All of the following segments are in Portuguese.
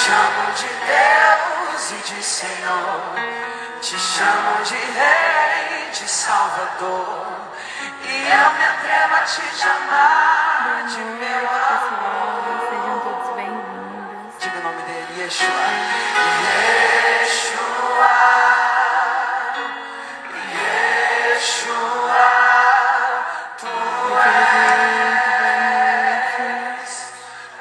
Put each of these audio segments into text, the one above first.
chamo de Deus e de Senhor, te chamo de Rei, de Salvador, e eu me atrevo a te chamar de meu amor. Sejam todos bem-vindos. Diga o nome dele, Yeshua. Yeshua, Yeshua, tu és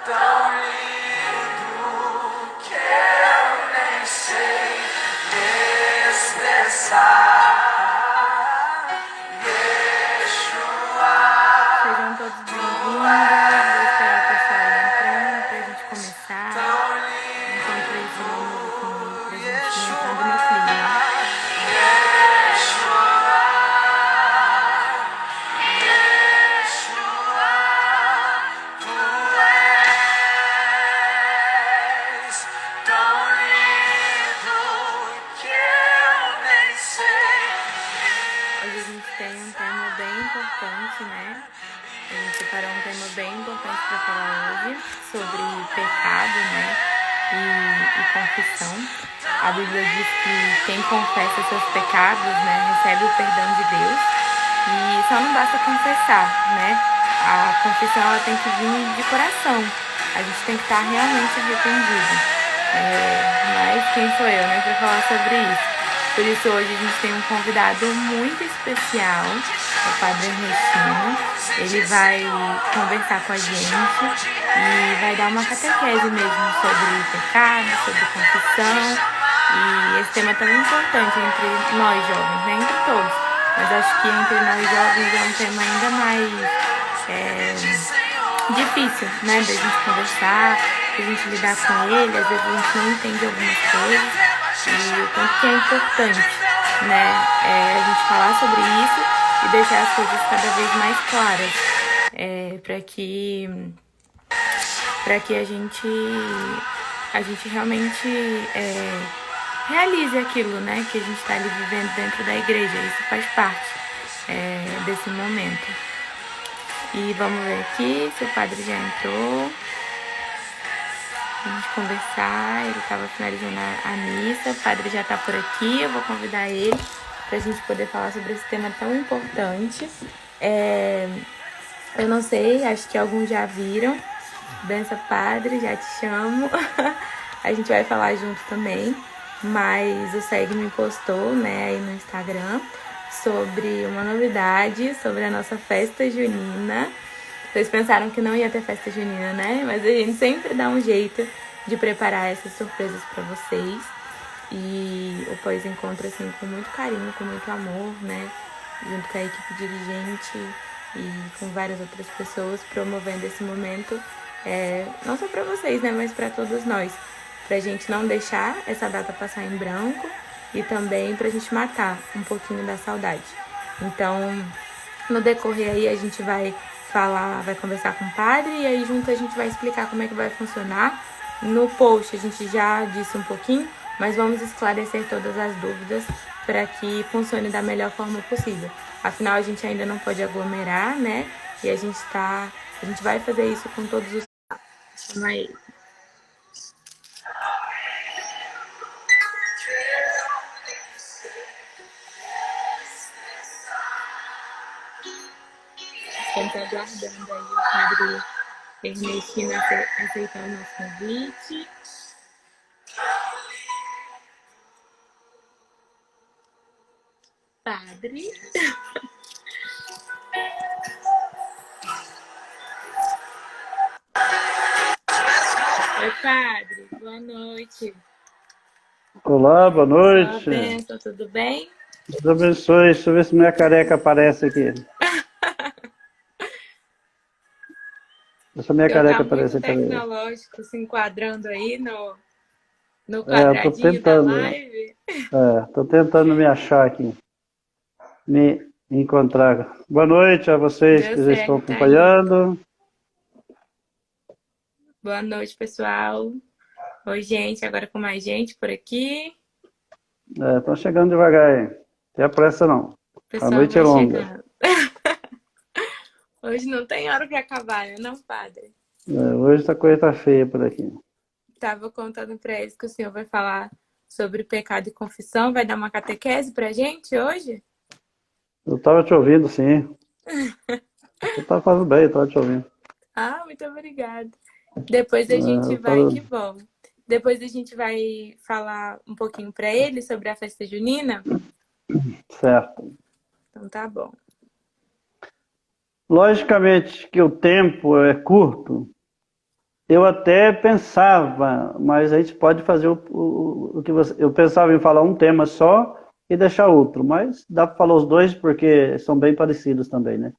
tão lindo que eu nem sei expressar. Yeshua, Sejam todos bem-vindos. Vou esperar o pessoal entrando pra gente começar. tão lindo. Enquanto isso, vamos aqui pra gente ir entrando no clima. Hoje a gente tem um tema bem importante, né? A gente separou um tema bem importante para falar hoje sobre pecado, né? E confissão. A Bíblia diz que quem confessa seus pecados, né, recebe o perdão de Deus. E só não basta confessar, né? A confissão ela tem que vir de coração. A gente tem que estar realmente arrependido. Mas quem sou eu, né, para falar sobre isso? Por isso hoje a gente tem um convidado muito especial, o Padre Ernestina. Ele vai conversar com a gente e vai dar uma catequese mesmo sobre pecado, sobre confissão. E esse tema é tão importante entre nós jovens, né? Entre todos. Mas acho que entre nós jovens é um tema ainda mais difícil, né? Da gente conversar, da gente lidar com ele. Às vezes a gente não entende algumas coisas. E o quanto que é importante, né? A gente falar sobre isso e deixar as coisas cada vez mais claras. Para que a gente realmente realize aquilo, né, que a gente está ali vivendo dentro da igreja. Isso faz parte desse momento. E vamos ver aqui se o padre já entrou. A gente conversar, ele estava finalizando a missa, o padre já está por aqui, eu vou convidar ele para a gente poder falar sobre esse tema tão importante. Eu não sei, acho que alguns já viram. Benção, padre, já te chamo. A gente vai falar junto também, mas o SEG me postou, né, aí no Instagram sobre uma novidade, sobre a nossa festa junina. Vocês pensaram que não ia ter festa junina, né? Mas a gente sempre dá um jeito de preparar essas surpresas para vocês. E o pós-encontro, assim, com muito carinho, com muito amor, né? Junto com a equipe dirigente e com várias outras pessoas, promovendo esse momento, não só para vocês, né? Mas para todos nós. Pra gente não deixar essa data passar em branco e também pra gente matar um pouquinho da saudade. Então, no decorrer aí, a gente vai conversar com o padre e aí junto a gente vai explicar como é que vai funcionar. No post a gente já disse um pouquinho, mas vamos esclarecer todas as dúvidas para que funcione da melhor forma possível. Afinal, a gente ainda não pode aglomerar, né? E a gente vai fazer isso com todos os... Chama ele. Estamos aguardando aí o padre Ernestina aceitar o nosso convite. Padre. Oi, padre. Boa noite. Olá, boa noite. Boa bênção, tudo bem? Deus abençoe. Deixa eu ver se minha careca aparece aqui. Deixa minha careca aparecer muito também. tecnológico se enquadrando aí no Tô quadradinho tentando. da live. Tô tentando me achar aqui, me encontrar. Boa noite a vocês Deu que já certo, estão tá aí. acompanhando. Boa noite, pessoal. Oi, gente, agora com mais gente por aqui. Estão chegando devagar aí. Não tem pressa não. O A pessoal noite é vai longa. chegando. Hoje não tem hora para acabar, né, não, padre? Hoje a coisa tá feia por aqui. estava contando para eles que o senhor vai falar sobre pecado e confissão. Vai dar uma catequese para a gente hoje? Eu estava te ouvindo, sim. Você está fazendo bem, eu estava te ouvindo. Ah, muito obrigada. Depois a gente vai, que bom. Depois a gente vai falar um pouquinho para eles sobre a festa junina. Certo. Então tá bom. Logicamente que o tempo é curto. Eu até pensava, mas a gente pode fazer o que você... Eu pensava em falar um tema só e deixar outro, mas dá para falar os dois porque são bem parecidos também, né?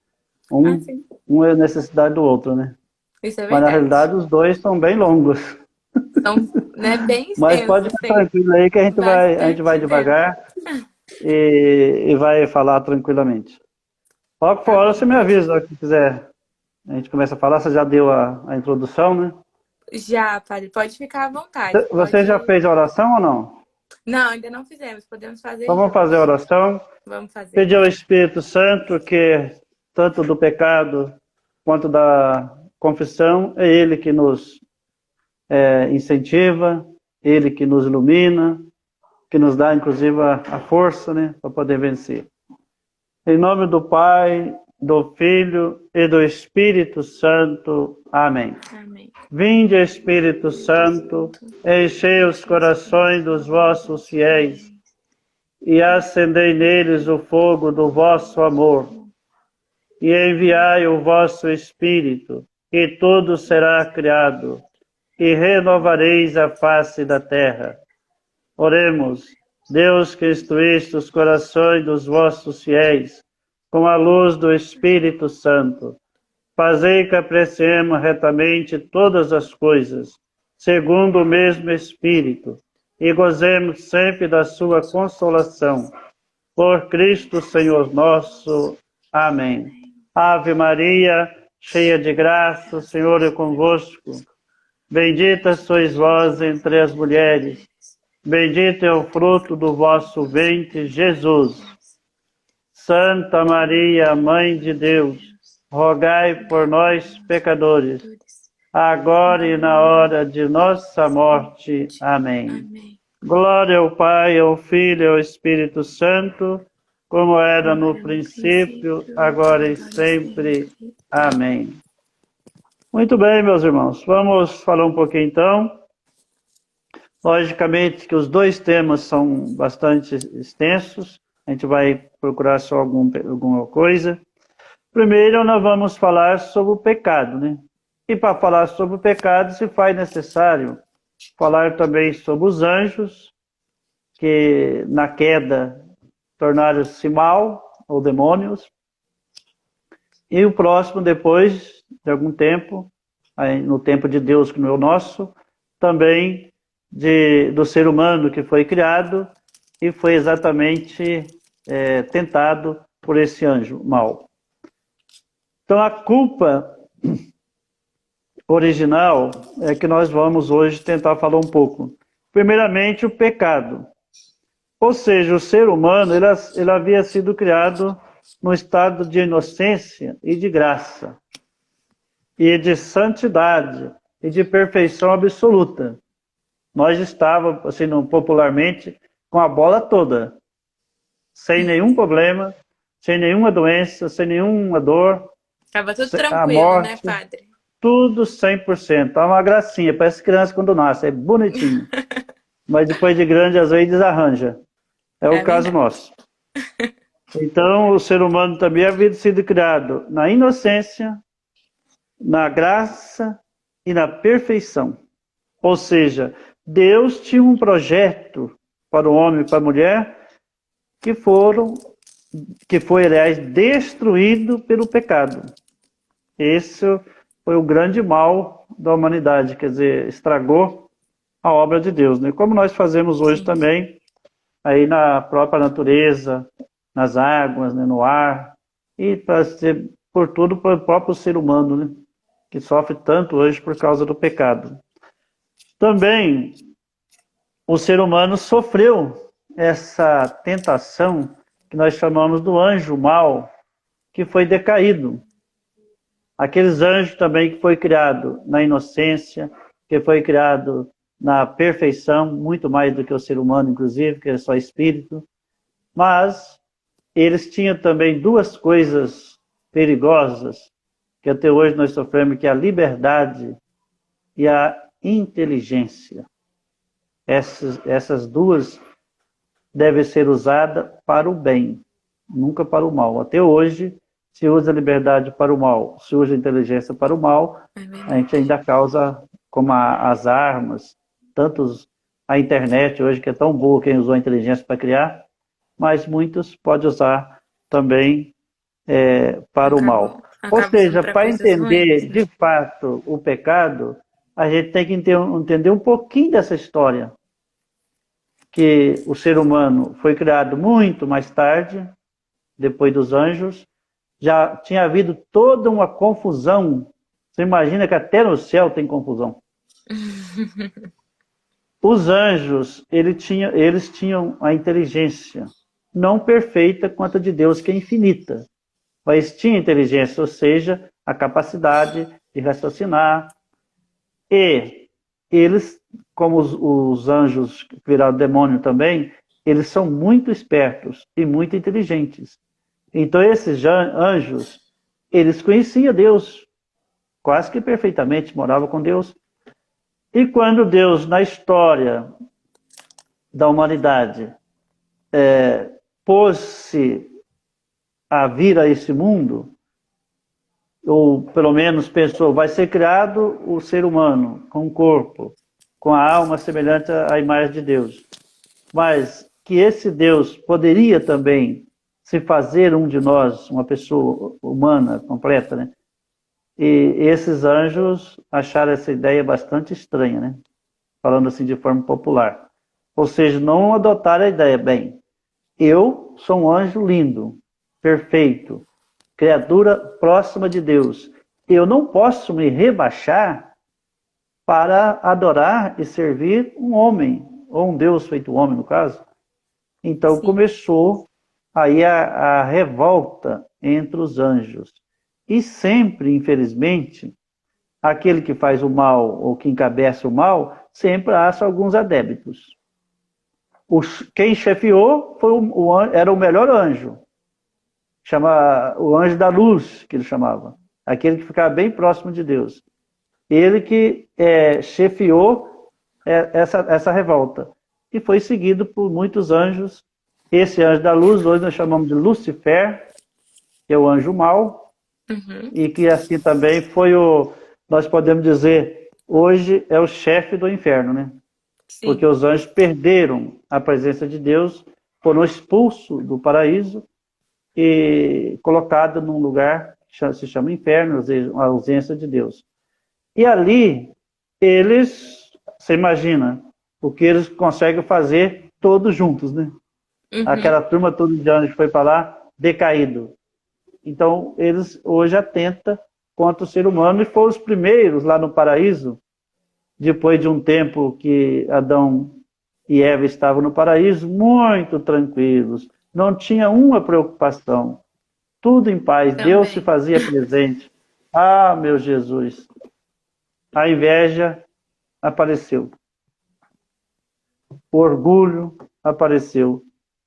Um é necessidade do outro, né? Isso é Mas na verdade. realidade os dois são bem longos. São, né, bem extensos. Mas pode ficar tranquilo aí que a gente vai devagar e vai falar tranquilamente. Qualquer hora você me avisa, o que quiser. A gente começa a falar, você já deu a introdução, né? Já, padre, pode ficar à vontade. Você já fez a oração ou não? Não, ainda não fizemos, podemos fazer. Então vamos fazer a oração. Vamos fazer. Pedir ao Espírito Santo que, tanto do pecado quanto da confissão, é Ele que nos incentiva, Ele que nos ilumina, que nos dá, inclusive, a força, né, para poder vencer. Em nome do Pai, do Filho e do Espírito Santo. Amém. Amém. Vinde, Espírito Santo, enchei os corações dos vossos fiéis e acendei neles o fogo do vosso amor. E enviai o vosso Espírito, e tudo será criado, e renovareis a face da terra. Oremos. Deus que instruíste os corações dos vossos fiéis com a luz do Espírito Santo, fazei que apreciemos retamente todas as coisas, segundo o mesmo Espírito, e gozemos sempre da sua consolação. Por Cristo Senhor nosso. Amém. Ave Maria, cheia de graça, o Senhor é convosco. Bendita sois vós entre as mulheres. Bendito é o fruto do vosso ventre, Jesus. Santa Maria, Mãe de Deus, rogai por nós, pecadores, agora e na hora de nossa morte. Amém. Glória ao Pai, ao Filho e ao Espírito Santo, como era no princípio, agora e sempre. Amém. Muito bem, meus irmãos. Vamos falar um pouquinho, então. Logicamente que os dois temas são bastante extensos, a gente vai procurar só alguma coisa. Primeiro, nós vamos falar sobre o pecado, né? E para falar sobre o pecado, se faz necessário falar também sobre os anjos, que na queda tornaram-se mal, ou demônios. E o próximo, depois de algum tempo, aí, no tempo de Deus, que não é o nosso, também do ser humano que foi criado e foi exatamente tentado por esse anjo mau. Então a culpa original é que nós vamos hoje tentar falar um pouco. Primeiramente o pecado. Ou seja, o ser humano ele havia sido criado no estado de inocência e de graça, e de santidade, e de perfeição absoluta. Nós estávamos, assim, popularmente, com a bola toda, sem nenhum problema, sem nenhuma doença, sem nenhuma dor. Estava tudo tranquilo, morte, né, padre? Tudo 100%. É uma gracinha, parece criança quando nasce, é bonitinho. Mas depois de grande, às vezes, desarranja. É o caso nosso. Então, o ser humano também havia sido criado na inocência, na graça e na perfeição. Ou seja, Deus tinha um projeto para o homem e para a mulher que foi, aliás, destruído pelo pecado. Esse foi o grande mal da humanidade, quer dizer, estragou a obra de Deus, né? Como nós fazemos hoje também, aí na própria natureza, nas águas, né, no ar, e por tudo, pelo próprio ser humano, né, que sofre tanto hoje por causa do pecado. Também o ser humano sofreu essa tentação que nós chamamos do anjo mau, que foi decaído. Aqueles anjos também que foi criado na inocência, que foi criado na perfeição, muito mais do que o ser humano, inclusive, que é só espírito. Mas eles tinham também duas coisas perigosas que até hoje nós sofremos, que é a liberdade e a inteligência. Essas duas devem ser usadas para o bem, nunca para o mal. Até hoje, se usa a liberdade para o mal, se usa a inteligência para o mal, a gente ainda causa, como as armas, tantos a internet hoje, que é tão boa quem usou a inteligência para criar, mas muitos podem usar também para o mal. Ou seja, para entender de fato o pecado, a gente tem que entender um pouquinho dessa história, que o ser humano foi criado muito mais tarde, depois dos anjos, já tinha havido toda uma confusão. Você imagina que até no céu tem confusão. Os anjos, eles tinham a inteligência, não perfeita quanto a de Deus, que é infinita, mas tinha inteligência, ou seja, a capacidade de raciocinar. E eles, como os anjos que viraram demônio também, eles são muito espertos e muito inteligentes. Então esses anjos, eles conheciam Deus, quase que perfeitamente, moravam com Deus. E quando Deus, na história da humanidade, pôs-se a vir a esse mundo, ou pelo menos pensou, vai ser criado o ser humano com um corpo, com a alma semelhante à imagem de Deus. Mas que esse Deus poderia também se fazer um de nós, uma pessoa humana completa, né? E esses anjos acharam essa ideia bastante estranha, né? Falando assim de forma popular. Ou seja, não adotaram a ideia, bem, eu sou um anjo lindo, perfeito, criatura próxima de Deus. Eu não posso me rebaixar para adorar e servir um homem, ou um Deus feito homem, no caso. Então começou aí a revolta entre os anjos. E sempre, infelizmente, aquele que faz o mal, ou que encabeça o mal, sempre acha alguns adébitos. Quem chefiou era o melhor anjo. Chama o anjo da luz, que ele chamava. Aquele que ficava bem próximo de Deus. Ele que chefiou essa revolta. E foi seguido por muitos anjos. Esse anjo da luz, hoje nós chamamos de Lúcifer, que é o anjo mau. E que assim também foi nós podemos dizer, hoje é o chefe do inferno, né? Sim. Porque os anjos perderam a presença de Deus, foram expulsos do paraíso e colocados num lugar que se chama inferno, a ausência de Deus. E ali, você imagina, o que eles conseguem fazer todos juntos, né? Aquela turma toda de anjos que foi para lá, decaído. Então, eles hoje atentam contra o ser humano e foram os primeiros lá no paraíso, depois de um tempo que Adão e Eva estavam no paraíso, muito tranquilos, não tinha uma preocupação, tudo em paz, também. Deus se fazia presente. Ah, meu Jesus! A inveja apareceu, o orgulho apareceu,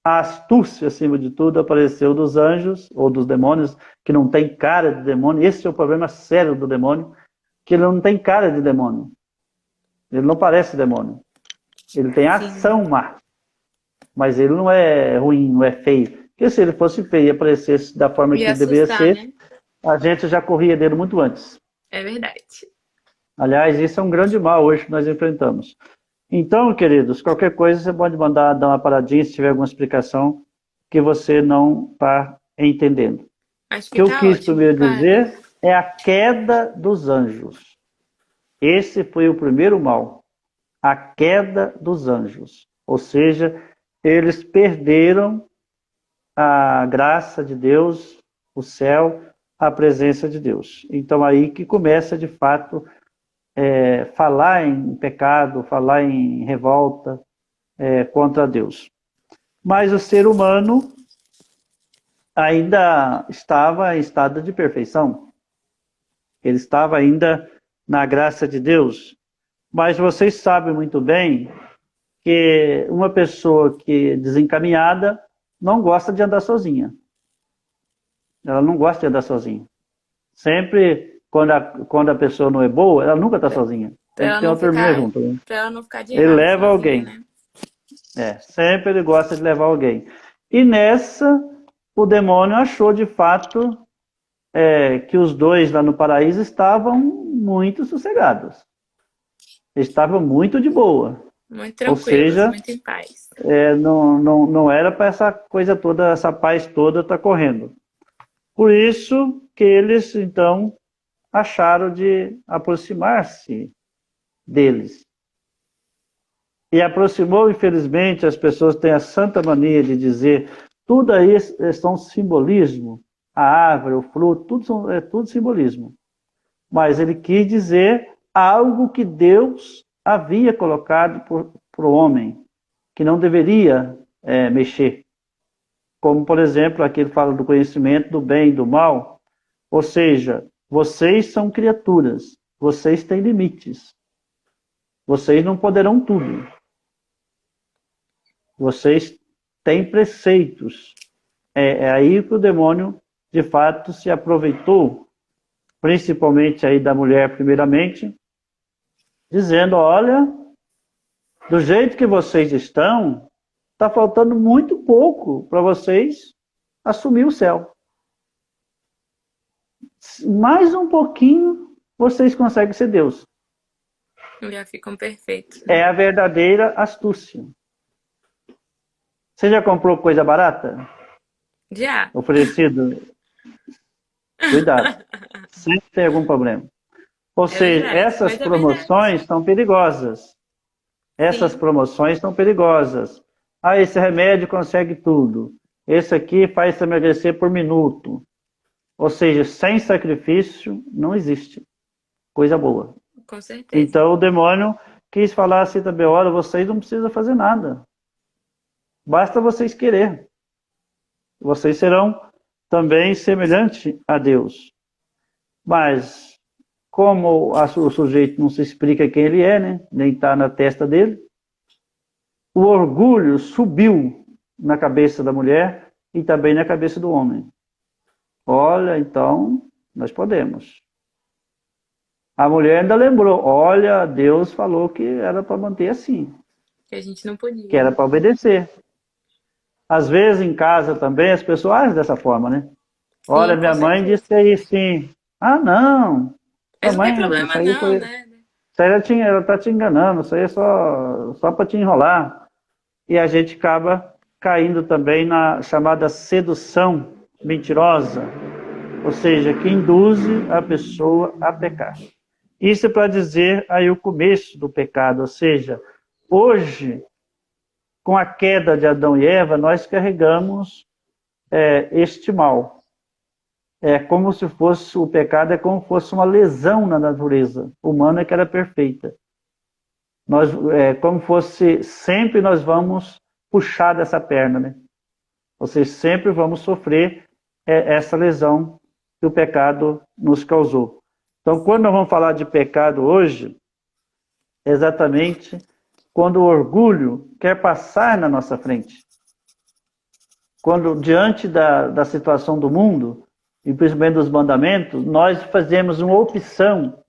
a astúcia, acima de tudo, apareceu dos anjos, ou dos demônios, que não tem cara de demônio. Esse é o problema sério do demônio, que ele não tem cara de demônio. Ele não parece demônio. Ele tem ação má. Mas ele não é ruim, não é feio. Porque se ele fosse feio e aparecesse da forma que ele deveria ser, né? A gente já corria dele muito antes. É verdade. Aliás, isso é um grande mal hoje que nós enfrentamos. Então, queridos, qualquer coisa você pode mandar dar uma paradinha se tiver alguma explicação que você não está entendendo. O que eu quis primeiro dizer é a queda dos anjos. Esse foi o primeiro mal. A queda dos anjos. Ou seja, eles perderam a graça de Deus, o céu, a presença de Deus. Então aí que começa de fato falar em pecado, falar em revolta contra Deus. Mas o ser humano ainda estava em estado de perfeição. Ele estava ainda na graça de Deus. Mas vocês sabem muito bem que uma pessoa que é desencaminhada não gosta de andar sozinha. Ela não gosta de andar sozinha. Sempre, quando a pessoa não é boa, ela nunca está sozinha. Tem que ter outra irmã junto. Né? Pra ela não ficar de Ele errado leva sozinha, alguém. né? Sempre ele gosta de levar alguém. E nessa, o demônio achou de fato que os dois lá no paraíso estavam muito sossegados. Estavam muito de boa. Muito Ou tranquilos, seja, muito em paz. não era para essa coisa toda, essa paz toda estar correndo. Por isso que eles, então, acharam de aproximar-se deles. E aproximou, infelizmente, as pessoas têm a santa mania de dizer tudo aí são simbolismo. A árvore, o fruto, é tudo simbolismo. Mas ele quis dizer algo que Deus havia colocado para o homem, que não deveria mexer. Como, por exemplo, aqui ele fala do conhecimento do bem e do mal. Ou seja, vocês são criaturas, vocês têm limites. Vocês não poderão tudo. Vocês têm preceitos. É aí que o demônio, de fato, se aproveitou, principalmente aí da mulher, primeiramente, dizendo, olha, do jeito que vocês estão, está faltando muito pouco para vocês assumir o céu. Mais um pouquinho, vocês conseguem ser Deus. Já ficam perfeitos. É a verdadeira astúcia. Você já comprou coisa barata? Já. Oferecido? Cuidado. Sempre tem algum problema. Ou seja, essas promoções são perigosas. Essas promoções são perigosas. Ah, esse remédio consegue tudo. Esse aqui faz você emagrecer por minuto. Ou seja, sem sacrifício não existe coisa boa. Com certeza. Então o demônio quis falar assim também, olha, vocês não precisam fazer nada. Basta vocês querer. Vocês serão também semelhantes a Deus. Mas, como o sujeito não se explica quem ele é, né? Nem está na testa dele, o orgulho subiu na cabeça da mulher e também na cabeça do homem. Olha, então, nós podemos. A mulher ainda lembrou, olha, Deus falou que era para manter assim. Que a gente não podia. Que era para obedecer. Às vezes em casa também as pessoas agem dessa forma, né? Olha, minha mãe disse aí sim. Ah, não. Mas não tem problema não, né? Isso aí ela está te enganando, isso aí é só para te enrolar. E a gente acaba caindo também na chamada sedução mentirosa, ou seja, que induz a pessoa a pecar. Isso é para dizer aí o começo do pecado, ou seja, hoje, com a queda de Adão e Eva, nós carregamos este mal. É como se fosse, o pecado é como se fosse uma lesão na natureza humana que era perfeita. Nós, como fosse, sempre nós vamos puxar dessa perna, né? Ou seja, sempre vamos sofrer essa lesão que o pecado nos causou. Então, quando nós vamos falar de pecado hoje, exatamente quando o orgulho quer passar na nossa frente. Quando, diante da situação do mundo, e principalmente dos mandamentos, nós fazemos uma opção.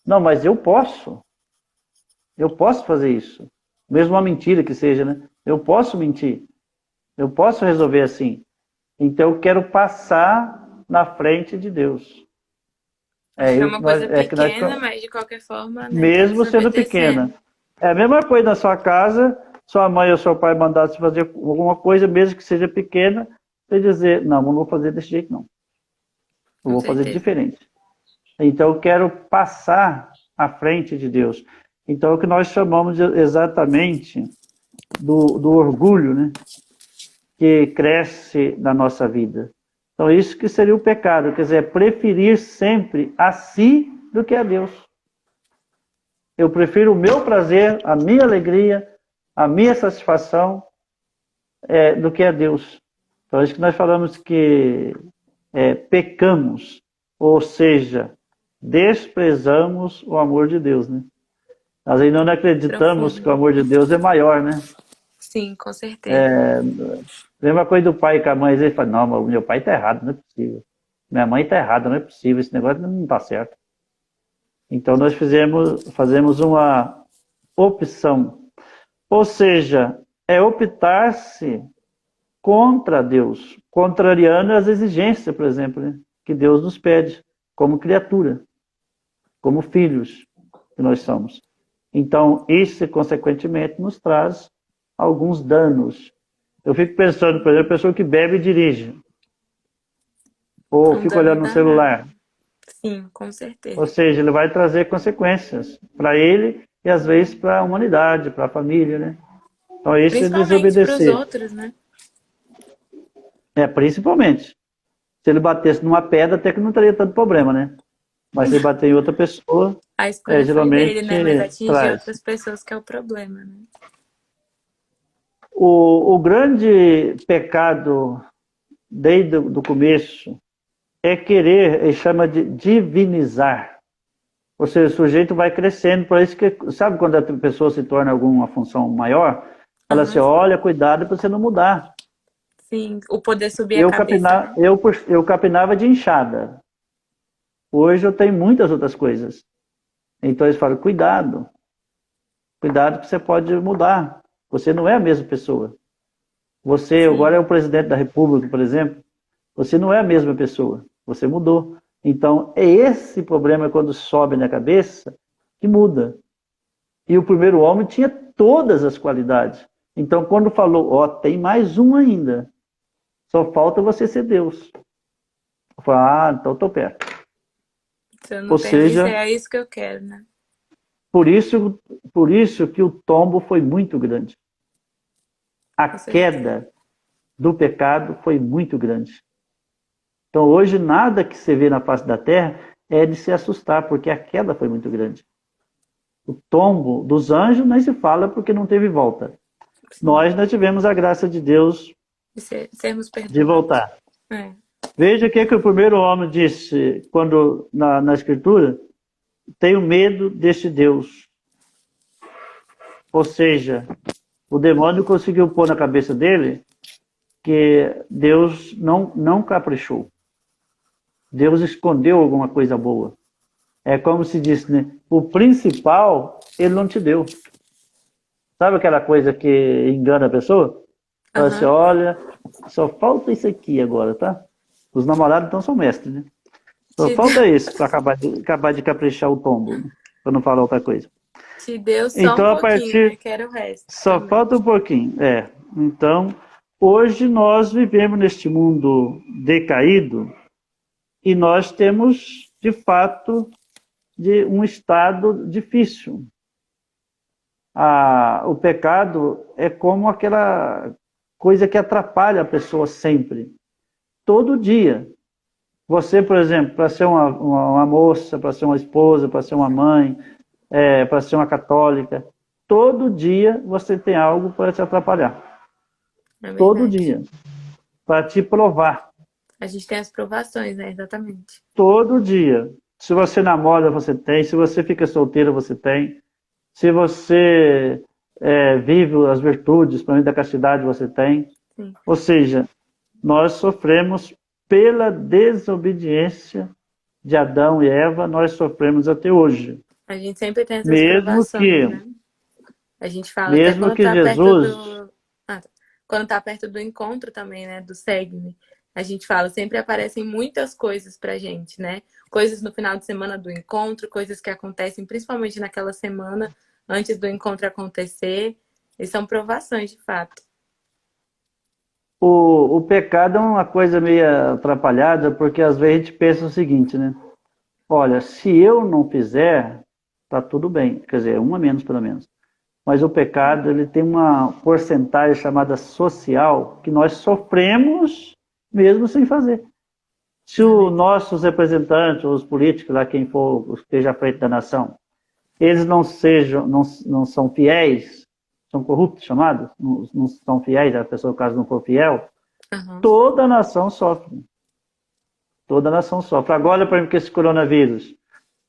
Não, mas eu posso fazer isso. Mesmo uma mentira que seja, né? Eu posso mentir. Eu posso resolver assim. Então eu quero passar na frente de Deus. É uma coisa pequena, mas de qualquer forma... Né, mesmo sendo pequena. É a mesma coisa na sua casa, sua mãe ou seu pai mandasse fazer alguma coisa, mesmo que seja pequena, você dizer, não vou fazer desse jeito não. Eu vou fazer diferente. Então eu quero passar à frente de Deus. Então é o que nós chamamos exatamente do orgulho, né? Que cresce na nossa vida. Então isso que seria o pecado, quer dizer, preferir sempre a si do que a Deus. Eu prefiro o meu prazer, a minha alegria, a minha satisfação do que a Deus. Então é isso que nós falamos que pecamos, ou seja, desprezamos o amor de Deus, né? Nós ainda não acreditamos Profundo. que o amor de Deus é maior, né? Sim, com certeza. Mesma coisa do pai com a mãe, ele fala, não, meu pai tá errado, não é possível. Minha mãe tá errada, não é possível, esse negócio não tá certo. Então nós fazemos uma opção. Ou seja, é optar-se contra Deus, contrariando as exigências, por exemplo, né, que Deus nos pede, como criatura, como filhos que nós somos. Então, isso, consequentemente, nos traz alguns danos. Eu fico pensando, por exemplo, a pessoa que bebe e dirige, ou Um fica olhando dano no danado. celular. Sim, com certeza. Ou seja, ele vai trazer consequências para ele e, às vezes, para a humanidade, para a família, né? Então, isso é Principalmente para os desobedecer. outros, né? Principalmente. Se ele batesse numa pedra, até que não teria tanto problema, né? Mas se ele bater em outra pessoa, A escolha foi dele, geralmente né? Mas atingir traz. outras pessoas que é o problema, né? O grande pecado, desde o começo, é querer, ele chama de divinizar. Ou seja, o sujeito vai crescendo, por isso que, sabe quando a pessoa se torna alguma função maior? Fala assim, olha, cuidado para você não mudar. Sim, o poder subir a cabeça, né? Eu capinava de enxada. Hoje eu tenho muitas outras coisas. Então eles falam, cuidado que você pode mudar. Você não é a mesma pessoa. Você Sim. agora é o presidente da República, por exemplo. Você não é a mesma pessoa. Você mudou. Então, é esse problema quando sobe na cabeça que muda. E o primeiro homem tinha todas as qualidades. Então, quando falou, tem mais um ainda. Só falta você ser Deus. Eu falo, então estou perto. Se eu não Ou tenho isso, seja, é isso que eu quero, né? por isso que o tombo foi muito grande. A queda do pecado foi muito grande. Então, hoje, nada que você vê na face da terra é de se assustar, porque a queda foi muito grande. O tombo dos anjos nem se fala porque não teve volta. Sim. Nós tivemos a graça de Deus sermos perdoados. De voltar. Veja o que o primeiro homem disse quando na Escritura: tenho medo deste Deus. Ou seja, o demônio conseguiu pôr na cabeça dele que Deus não caprichou. Deus escondeu alguma coisa boa. É como se diz, né? O principal, ele não te deu. Sabe aquela coisa que engana a pessoa? Fala assim, olha, só falta isso aqui agora, tá? Os namorados então são mestres, né? Só falta isso para acabar de caprichar o tombo, né? Para não falar outra coisa. Te deu só então, um pouquinho, né? Quero o resto. Só também. Falta um pouquinho, Então, hoje nós vivemos neste mundo decaído e nós temos, de fato, um estado difícil. O pecado é como aquela coisa que atrapalha a pessoa sempre. Todo dia. Você, por exemplo, para ser uma moça, para ser uma esposa, para ser uma mãe, para ser uma católica, todo dia você tem algo para te atrapalhar. Todo dia. Para te provar. A gente tem as provações, né? Exatamente. Todo dia. Se você namora, você tem. Se você fica solteiro, você tem. Se você vive as virtudes, para mim, da castidade, você tem. Sim. Ou seja, nós sofremos pela desobediência de Adão e Eva, nós sofremos até hoje. A gente sempre tem essas provações, né? A gente fala mesmo até quando que tá Jesus... perto quando tá perto do encontro também, né? Do Segue-me. A gente fala, sempre aparecem muitas coisas pra gente, né? Coisas no final de semana do encontro, coisas que acontecem principalmente naquela semana antes do encontro acontecer. E são provações, de fato. O pecado é uma coisa meio atrapalhada, porque às vezes a gente pensa o seguinte, né? Olha, se eu não fizer, tá tudo bem. Quer dizer, um a menos pelo menos. Mas o pecado, ele tem uma porcentagem chamada social que nós sofremos mesmo sem fazer. Se os nossos representantes, os políticos, lá quem for, esteja à frente da nação, eles não são fiéis, são corruptos chamados, não são fiéis, a pessoa, no caso, não for fiel, toda a nação sofre. Toda a nação sofre. Agora, por exemplo, com esse coronavírus,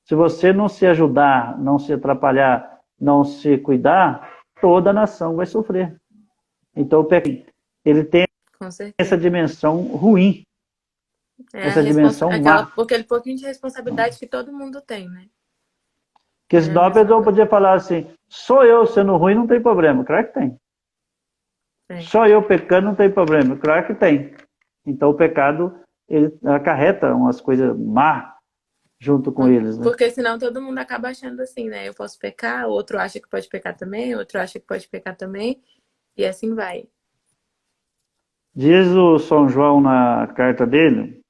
se você não se ajudar, não se atrapalhar, não se cuidar, toda a nação vai sofrer. Então, ele tem Com certeza. essa dimensão ruim, essa dimensão má. Aquele pouquinho de responsabilidade que todo mundo tem, né? Porque senão a pessoa podia falar assim, sou eu sendo ruim, não tem problema. Claro que tem. Só eu pecando, não tem problema. Claro que tem. Então, o pecado, ele acarreta umas coisas má junto com eles, né? Porque senão todo mundo acaba achando assim, né? Eu posso pecar, o outro acha que pode pecar também, o outro acha que pode pecar também, e assim vai. Diz o São João na carta dele,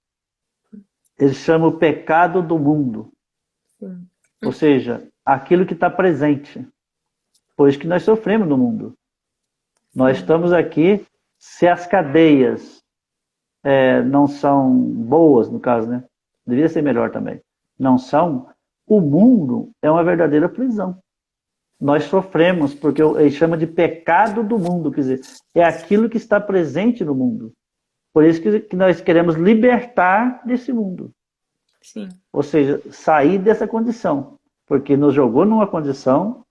ele chama o pecado do mundo. Sim. Ou seja, aquilo que está presente. Por isso que nós sofremos no mundo. Nós estamos aqui, se as cadeias não são boas, no caso, né? Deveria ser melhor também. Não são, o mundo é uma verdadeira prisão. Nós sofremos, porque ele chama de pecado do mundo, quer dizer, é aquilo que está presente no mundo. Por isso que nós queremos libertar desse mundo. Sim. Ou seja, sair dessa condição. Porque nos jogou numa condição,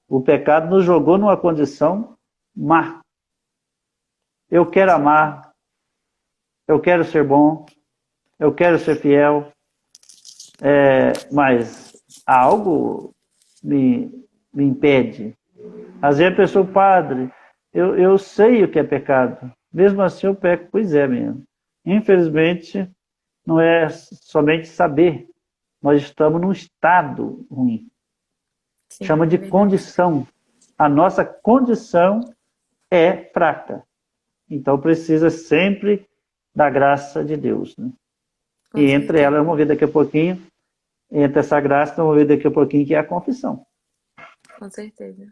o pecado nos jogou numa condição má. Eu quero amar, eu quero ser bom, eu quero ser fiel, mas algo me impede. Às vezes a pessoa, padre, eu sei o que é pecado, mesmo assim eu peco. Pois é mesmo. Infelizmente, não é somente saber, nós estamos num estado ruim. Sim, chama de condição. A nossa condição é fraca. Então precisa sempre da graça de Deus, né? E entre elas, vamos ver daqui a pouquinho, entre essa graça, vamos ver daqui a pouquinho, que é a confissão. Com certeza.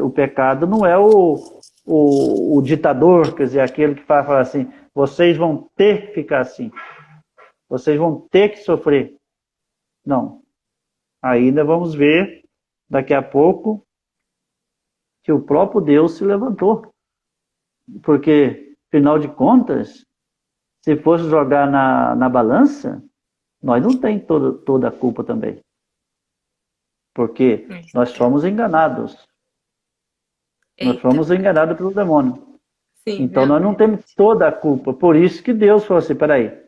O pecado não é o ditador, quer dizer, aquele que fala assim, vocês vão ter que ficar assim, vocês vão ter que sofrer. Não. Ainda vamos ver, daqui a pouco, que o próprio Deus se levantou. Porque, afinal de contas, se fosse jogar na balança, nós não temos toda a culpa também. Porque nós fomos enganados. Nós fomos enganados pelo demônio. Sim, então nós não temos toda a culpa. Por isso que Deus falou assim, peraí,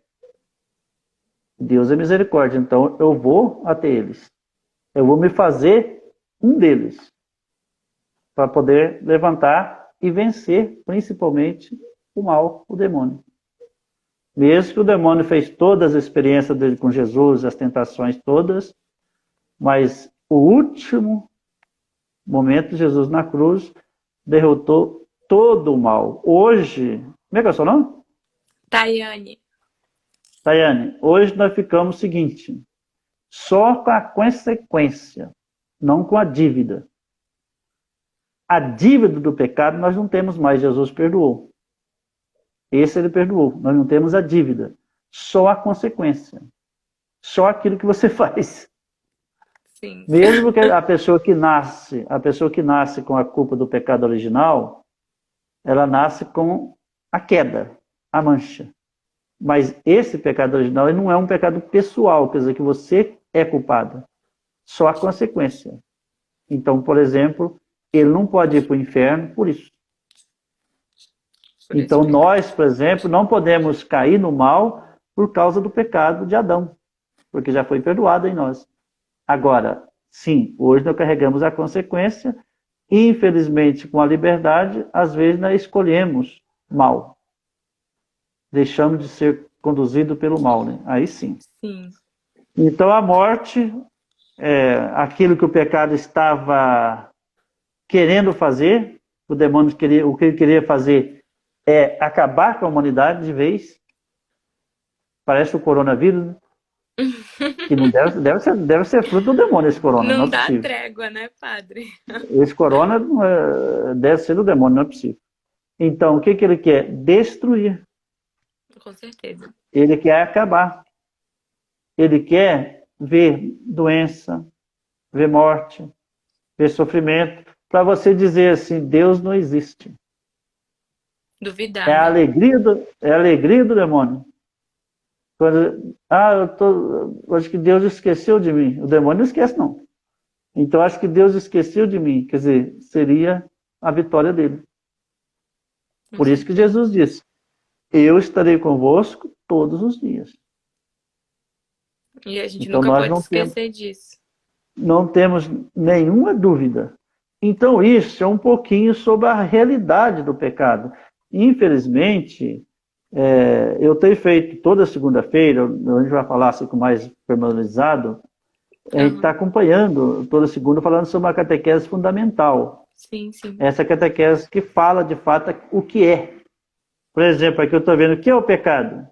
Deus é misericórdia, então eu vou até eles. Eu vou me fazer um deles. Para poder levantar e vencer, principalmente, o mal, o demônio. Mesmo que o demônio fez todas as experiências dele com Jesus, as tentações todas, mas o último momento, Jesus na cruz, derrotou todo o mal. Hoje, como é que é o seu nome? Tayane, hoje nós ficamos o seguinte, só com a consequência, não com a dívida. A dívida do pecado nós não temos mais, Jesus perdoou. Esse ele perdoou, nós não temos a dívida, só a consequência. Só aquilo que você faz. Sim. Mesmo que a pessoa que nasce com a culpa do pecado original, ela nasce com a queda, a mancha. Mas esse pecado original ele não é um pecado pessoal, quer dizer que você é culpado. Só a consequência. Então, por exemplo, ele não pode ir para o inferno por isso. Então nós, por exemplo, não podemos cair no mal por causa do pecado de Adão, porque já foi perdoado em nós. Agora, sim, hoje nós carregamos a consequência, e infelizmente com a liberdade, às vezes nós escolhemos mal. Deixamos de ser conduzido pelo mal, né? Aí sim. Sim. Então a morte, aquilo que o pecado estava querendo fazer, o demônio o que ele queria fazer é acabar com a humanidade de vez. Parece o coronavírus, né? Que não deve ser fruto do demônio esse corona, não é dá possível. trégua, né, padre? Esse corona deve ser do demônio, não é possível. Então, o que ele quer? Destruir. Com certeza. Ele quer acabar. Ele quer ver doença, ver morte, ver sofrimento, para você dizer assim, Deus não existe. Duvidar. É a alegria do demônio. Quando, eu acho que Deus esqueceu de mim. O demônio não esquece, não. Então acho que Deus esqueceu de mim, quer dizer, seria a vitória dele. Por isso que Jesus disse, eu estarei convosco todos os dias. E a gente Então nunca nós pode não esquecer disso. não temos nenhuma dúvida. Então isso é um pouquinho sobre a realidade do pecado. Infelizmente, eu tenho feito toda segunda-feira, a gente vai falar assim com mais pormenorizado, a gente está acompanhando toda segunda falando sobre uma catequese fundamental. Sim, sim. Essa catequese que fala de fato o que é. Por exemplo, aqui eu estou vendo o que é o pecado.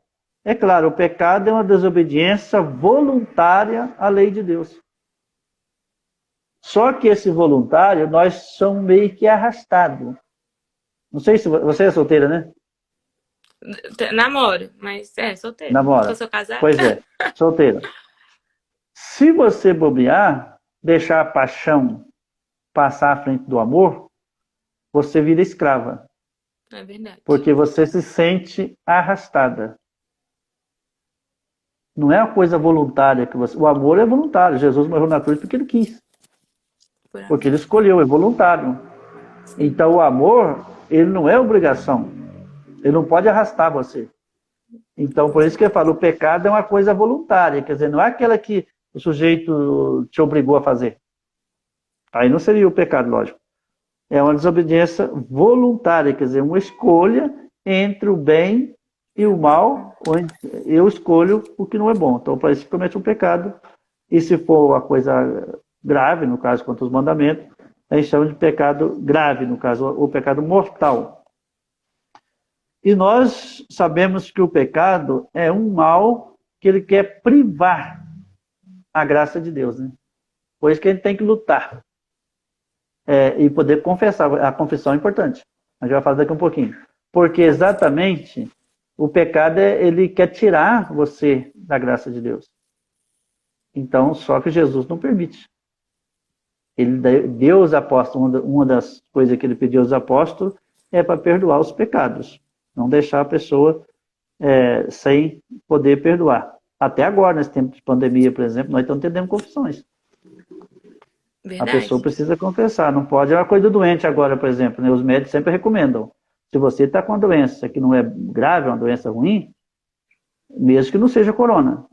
É claro, o pecado é uma desobediência voluntária à lei de Deus. Só que esse voluntário, nós somos meio que arrastados. Não sei se você é solteira, né? Namoro, mas solteiro. Namora. Eu sou casada. Pois é, solteira. Se você bobear, deixar a paixão passar à frente do amor, você vira escrava. É verdade. Porque você se sente arrastada. Não é uma coisa voluntária que você... O amor é voluntário. Jesus morreu na cruz porque ele quis. Porque ele escolheu, é voluntário. Então o amor, ele não é obrigação. Ele não pode arrastar você. Então por isso que eu falo, o pecado é uma coisa voluntária. Quer dizer, não é aquela que o sujeito te obrigou a fazer. Aí não seria o pecado, lógico. É uma desobediência voluntária, quer dizer, uma escolha entre o bem e o mal, onde eu escolho o que não é bom. Então, para isso, comete um pecado. E se for uma coisa grave, no caso, contra os mandamentos, a gente chama de pecado grave, no caso, o pecado mortal. E nós sabemos que o pecado é um mal que ele quer privar a graça de Deus, né? Por isso que a gente tem que lutar. E poder confessar. A confissão é importante. A gente vai falar daqui um pouquinho. Porque exatamente o pecado ele quer tirar você da graça de Deus. Então, só que Jesus não permite. Ele deu aos apóstolos, uma das coisas que ele pediu aos apóstolos é para perdoar os pecados. Não deixar a pessoa sem poder perdoar. Até agora, nesse tempo de pandemia, por exemplo, nós estamos tendo confissões. Verdade. A pessoa precisa confessar, não pode. É uma coisa doente agora, por exemplo, né? Os médicos sempre recomendam. Se você está com uma doença que não é grave, uma doença ruim, mesmo que não seja corona,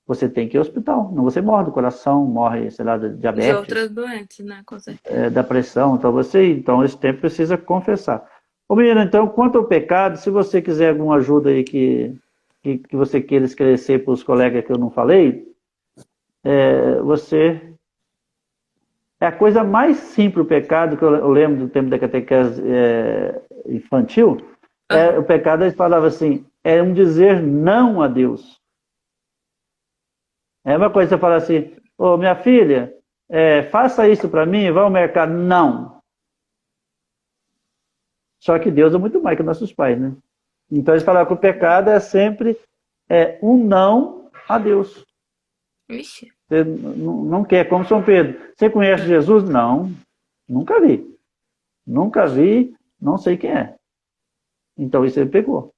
você tem que ir ao hospital. Não você morre do coração, morre, sei lá, de diabetes. De outras doenças, né? Com certeza. Da pressão. Então esse tempo precisa confessar. Ô menina, então, quanto ao pecado, se você quiser alguma ajuda aí que você queira esclarecer para os colegas que eu não falei, você... É a coisa mais simples o pecado, que eu lembro do tempo da catequese infantil, o pecado, eles falavam assim, é um dizer não a Deus. É uma coisa que você fala assim, ô minha filha, faça isso para mim, vá ao mercado. Não. Só que Deus é muito mais que nossos pais, né? Então eles falavam que o pecado é sempre um não a Deus. Vixe. Você não quer, como São Pedro. Você conhece Jesus? Não, nunca vi. Nunca vi, não sei quem é. Então isso ele pegou.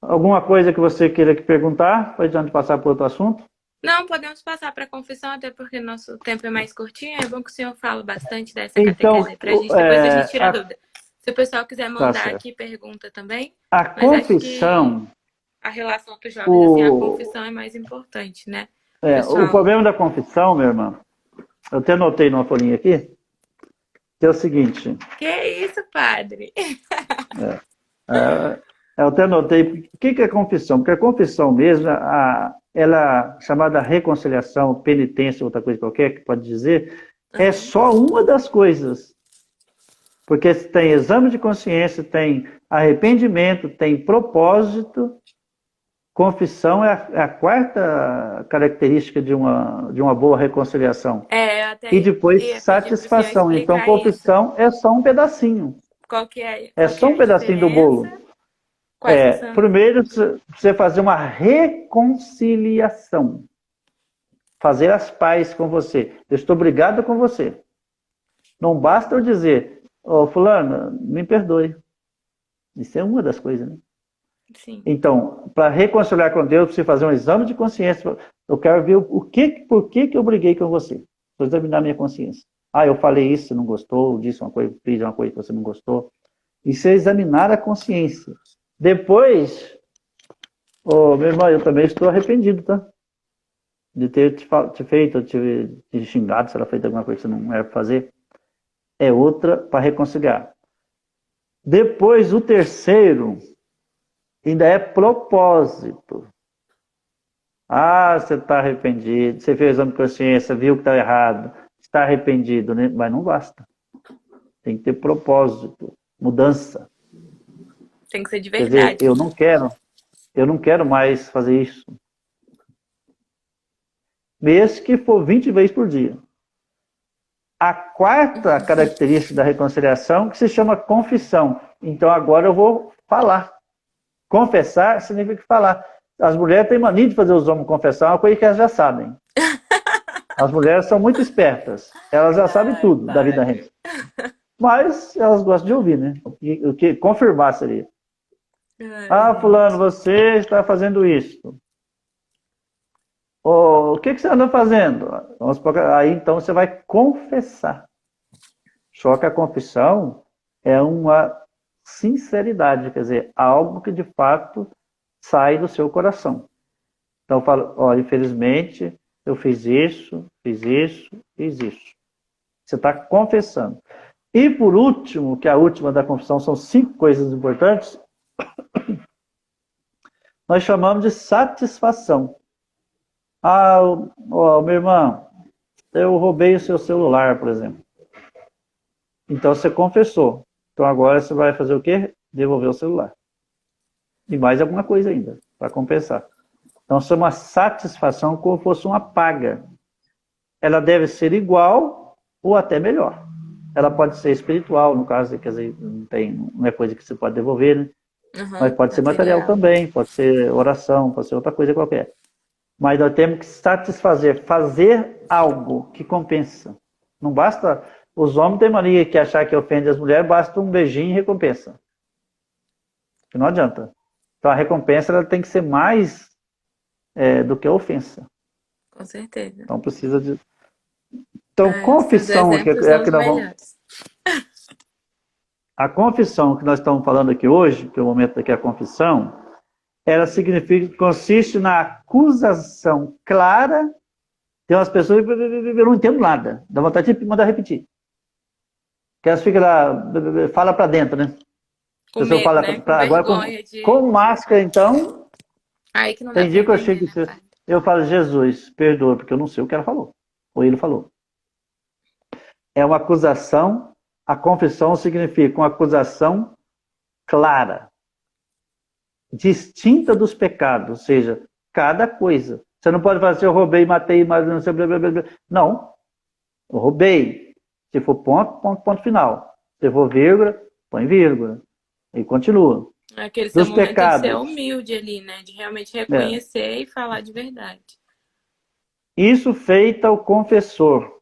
Alguma coisa que você queira perguntar, para a gente passar para outro assunto? Não, podemos passar para a confissão, até porque nosso tempo é mais curtinho. É bom que o senhor fala bastante dessa catequese para a gente, depois a gente tira a dúvida. Se o pessoal quiser mandar aqui pergunta também. A confissão... A relação dos jovens, assim, a confissão é mais importante, né? O problema da confissão, meu irmão, eu até anotei numa folhinha aqui, que é o seguinte... Que isso, padre? Eu até anotei, o que é confissão? Porque a confissão mesmo, ela chamada reconciliação, penitência, outra coisa qualquer que pode dizer, é só uma das coisas. Porque tem exame de consciência, tem arrependimento, tem propósito. Confissão é a quarta característica de uma boa reconciliação. E depois satisfação. Então, confissão é só um pedacinho. Qual que é? É só um pedacinho do bolo. Primeiro, você fazer uma reconciliação. Fazer as pazes com você. Eu estou brigado com você. Não basta eu dizer, fulano, me perdoe. Isso é uma das coisas, né? Sim. Então, para reconciliar com Deus, você fazer um exame de consciência. Eu quero ver por que eu briguei com você. Vou examinar minha consciência. Ah, eu falei isso, você não gostou, disse uma coisa, fiz uma coisa que você não gostou. Isso é examinar a consciência. Depois, meu irmão, eu também estou arrependido, tá? De ter te feito, te xingado, se ela fez alguma coisa que você não era para fazer. É outra para reconciliar. Depois, o terceiro, ainda é propósito. Ah, você está arrependido, você fez o exame de consciência, viu que está errado, está arrependido, né? Mas não basta. Tem que ter propósito, mudança. Tem que ser de Quer dizer, verdade. eu não quero mais fazer isso. Mesmo que for 20 vezes por dia. A quarta característica da reconciliação que se chama confissão. Então agora eu vou falar. Confessar significa falar. As mulheres têm mania de fazer os homens confessar, uma coisa que elas já sabem. As mulheres são muito espertas. Elas já sabem tudo da vida da gente. Mas elas gostam de ouvir, né? O que confirmar seria. Ah, fulano, você está fazendo isso. Oh, o que você anda fazendo? Aí então você vai confessar. Só que a confissão é uma sinceridade, quer dizer, algo que de fato sai do seu coração. Então eu falo, olha, infelizmente eu fiz isso. Você está confessando. E por último, que a última da confissão são 5 coisas importantes, nós chamamos de satisfação. Ah, meu irmão, eu roubei o seu celular, por exemplo. Então você confessou. Então agora você vai fazer o quê? Devolver o celular. E mais alguma coisa ainda, para compensar. Então isso é uma satisfação como se fosse uma paga. Ela deve ser igual ou até melhor. Ela pode ser espiritual, no caso, quer dizer, não é coisa que você pode devolver, né? Mas pode ser material também, pode ser oração, pode ser outra coisa qualquer. Mas nós temos que satisfazer, fazer algo que compensa. Não basta, os homens têm mania que achar que ofende as mulheres, basta um beijinho e recompensa. Que não adianta. Então a recompensa ela tem que ser mais do que a ofensa. Com certeza. Então precisa de... Então confissão é que nós vamos... A confissão que nós estamos falando aqui hoje, que é o momento daqui é a confissão, ela significa, consiste na acusação clara. Tem umas pessoas que eu não entendo nada, dá vontade de mandar repetir. Que elas ficam lá, fala para dentro, né? Com medo, fala né? agora com máscara, então. Aí que não tem dia que eu chego eu falo, Jesus, perdoa, porque eu não sei o que ela falou. Ou ele falou. É uma acusação. A confissão significa uma acusação clara, distinta dos pecados, ou seja, cada coisa. Você não pode falar assim, eu roubei, matei, mas não sei, blá, blá, blá. Não. Eu roubei. Se for ponto final. Se for vírgula, põe vírgula. E continua. Aquele seu momento pecados, tem que ser humilde ali, né? De realmente reconhecer e falar de verdade. Isso feito ao confessor.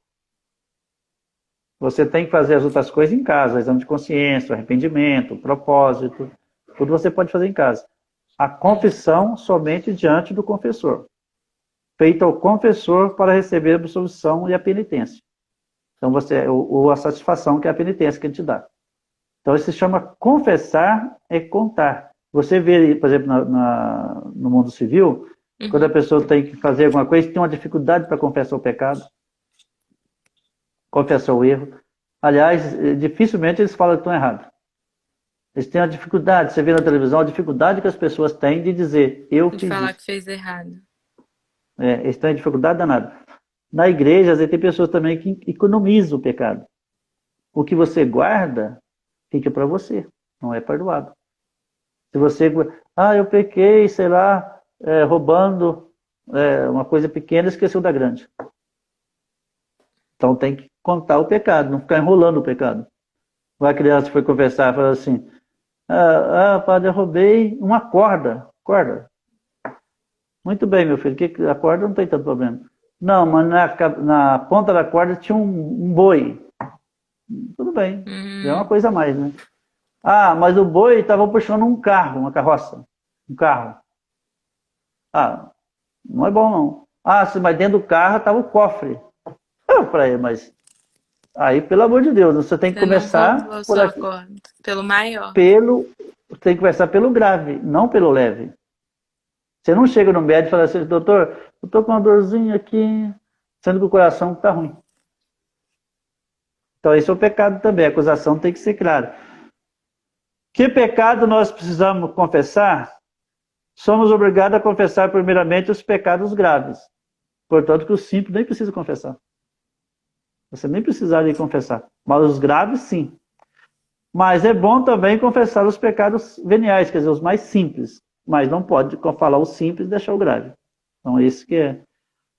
Você tem que fazer as outras coisas em casa, exame de consciência, arrependimento, propósito, tudo você pode fazer em casa. A confissão somente diante do confessor. Feita ao confessor para receber a absolvição e a penitência. Então ou a satisfação que é a penitência que ele te dá. Então isso se chama confessar é contar. Você vê, por exemplo, no mundo civil, quando a pessoa tem que fazer alguma coisa, tem uma dificuldade para confessar o pecado. Confessar o erro. Aliás, dificilmente eles falam que estão errados. Eles têm a dificuldade, você vê na televisão, a dificuldade que as pessoas têm de dizer, eu fiz isso. De falar que fez errado. Eles têm dificuldade danada. Na igreja, às vezes, tem pessoas também que economizam o pecado. O que você guarda, fica para você, não é perdoado. Se você... eu pequei, sei lá, roubando uma coisa pequena e esqueceu da grande. Então tem que contar o pecado, não ficar enrolando o pecado. A criança foi confessar, falou assim, padre, eu roubei uma corda. Corda? Muito bem, meu filho, a corda não tem tanto problema. Não, mas na ponta da corda tinha um boi. Tudo bem, é uma coisa a mais, né? Mas o boi estava puxando um carro, uma carroça. Um carro. Ah, não é bom não. Ah, sim, mas dentro do carro estava o cofre. Eu falei, mas aí, pelo amor de Deus, você tem que Você não começar pontuou por só aqui, agora, pelo maior. tem que começar pelo grave, não pelo leve. Você não chega no médico e fala assim, doutor, eu tô com uma dorzinha aqui, sendo que o coração está ruim. Então, esse é o pecado também, a acusação tem que ser clara. Que pecado nós precisamos confessar? Somos obrigados a confessar primeiramente os pecados graves. Portanto, que o simples nem precisa confessar. Você nem precisaria confessar. Mas os graves, sim. Mas é bom também confessar os pecados veniais, quer dizer, os mais simples. Mas não pode falar o simples e deixar o grave. Então, isso que é.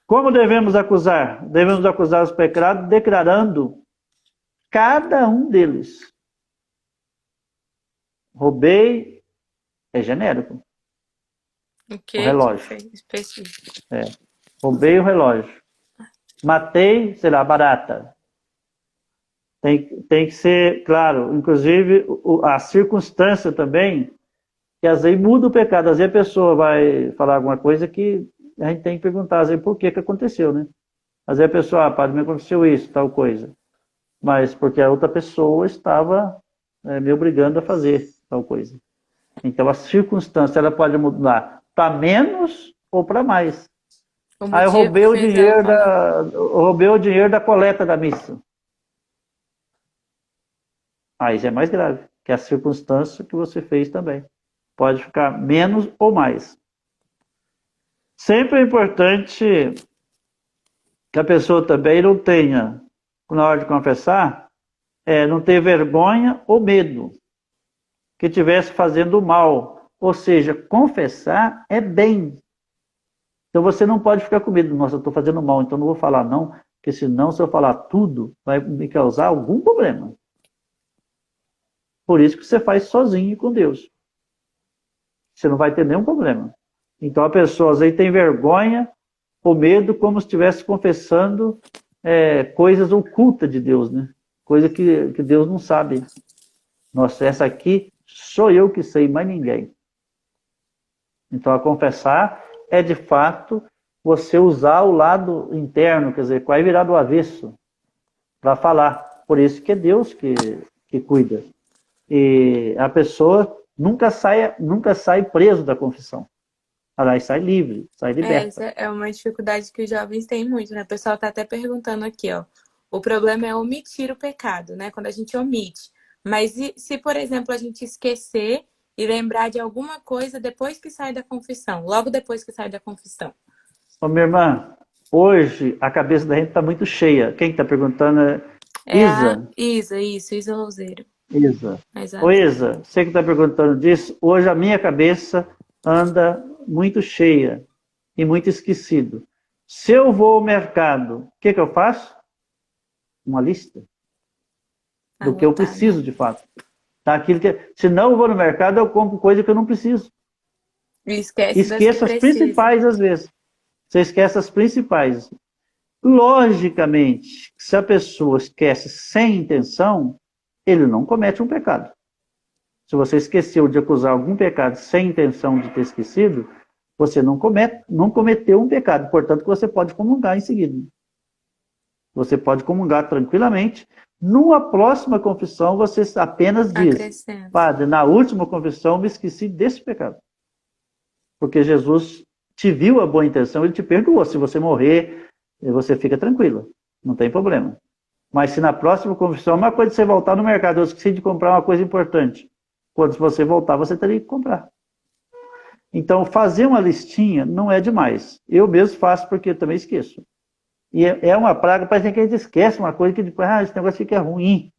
Como devemos acusar? Devemos acusar os pecados declarando cada um deles. Roubei, é genérico. O O que relógio. fez específico? Roubei o relógio. Matei, sei lá, barata. Tem que ser, claro, inclusive a circunstância também, que às vezes muda o pecado. Às vezes a pessoa vai falar alguma coisa que a gente tem que perguntar, às vezes, por que aconteceu, né? Às vezes a pessoa, padre, me aconteceu isso, tal coisa. Mas porque a outra pessoa estava me obrigando a fazer tal coisa. Então a circunstância, ela pode mudar para menos ou para mais. O Aí motivo que fez ela falar. eu roubei o dinheiro da coleta da missa. Aí já é mais grave, que é a circunstância que você fez também. Pode ficar menos ou mais. Sempre é importante que a pessoa também não tenha, na hora de confessar, não ter vergonha ou medo que estivesse fazendo mal. Ou seja, confessar é bem. Então você não pode ficar com medo. Nossa, eu estou fazendo mal, então não vou falar não, porque senão se eu falar tudo, vai me causar algum problema. Por isso que você faz sozinho com Deus. Você não vai ter nenhum problema. Então a pessoa às vezes tem vergonha ou medo como se estivesse confessando coisas ocultas de Deus, né? Coisa que Deus não sabe. Nossa, essa aqui sou eu que sei, mais ninguém. Então a confessar é de fato você usar o lado interno, quer dizer, vai virar do avesso para falar. Por isso que é Deus que cuida. E a pessoa nunca sai preso da confissão. Aliás, sai livre, sai Essa liberta. é uma dificuldade que os jovens têm muito, né? O pessoal tá até perguntando aqui, ó. O problema é omitir o pecado, né? Quando a gente omite. Mas se, por exemplo, a gente esquecer e lembrar de alguma coisa depois que sai da confissão, logo depois que sai da confissão? Ô, minha irmã, hoje a cabeça da gente está muito cheia. Quem está perguntando é É a Isa. Isa Louzeiro. Isa. Ô, Exato. Isa, você que está perguntando disso, hoje a minha cabeça anda muito cheia e muito esquecido. Se eu vou ao mercado, o que eu faço? Uma lista do que eu Anotar, preciso né? de fato. Tá? Se não eu vou no mercado, eu compro coisa que eu não preciso. E esquece das que Esqueço as precisa. principais às vezes. Você esquece as principais. Logicamente, se a pessoa esquece sem intenção, ele não comete um pecado. Se você esqueceu de acusar algum pecado sem intenção de ter esquecido, você não cometeu um pecado. Portanto, você pode comungar em seguida. Você pode comungar tranquilamente. Numa próxima confissão, você apenas diz: Acrescenta. Padre, na última confissão me esqueci desse pecado. Porque Jesus te viu a boa intenção, ele te perdoou. Se você morrer, você fica tranquilo. Não tem problema. Mas se na próxima confissão, uma coisa de você voltar no mercado, eu esqueci de comprar uma coisa importante. Quando você voltar, você teria que comprar. Então, fazer uma listinha não é demais. Eu mesmo faço porque eu também esqueço. E é uma praga, parece que a gente esquece uma coisa que depois, esse negócio fica ruim.